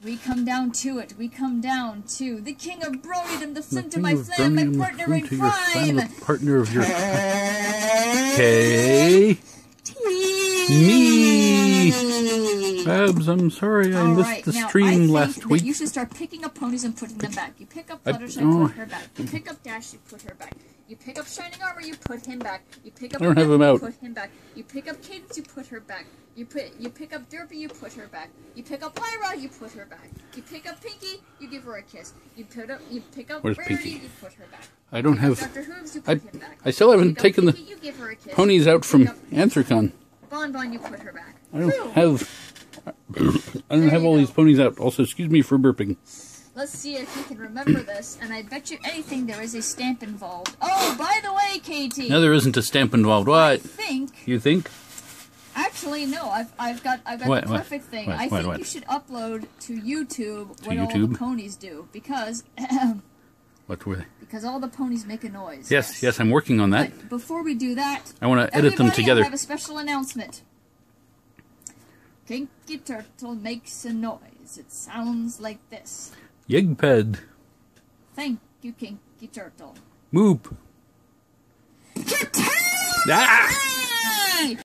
We come down to it. We come down to the king of Broniedom, the flint of my flam, my partner in crime. Partner of your... Okay. Me. Babs, I'm sorry I missed the stream last week. You should start picking up ponies and putting them back. You pick up Fluttershy, put her back. You pick up Dash, you put her back. You pick up Shining Armor, you put him back. You pick up Enough, you put him back. You pick up Cadence, you put her back. You pick up Derpy, you put her back. You pick up Lyra, you put her back. You pick up Pinky, you give her a kiss. You pick up Where's Rarity, Pinky? you put her back. I don't have... Dr. Hooves, you put him back. I still haven't taken Pinky, the you give her a kiss. ponies out from Anthrocon. Bon, you put her back. I don't have all these ponies out. Also, excuse me for burping. Let's see if you can remember this, and I bet you anything there is a stamp involved. Oh, by the way, KT. No, there isn't a stamp involved. What? I think. You think? Actually, no. I've got the perfect thing. I think you should upload to YouTube what all the ponies do because. What were they? Because all the ponies make a noise. Yes, I'm working on that. But before we do that, I want to edit them together. I have a special announcement. Kinky Turtle makes a noise. It sounds like this. Yegped. Thank you, Kinky Turtle. Moop. Ah!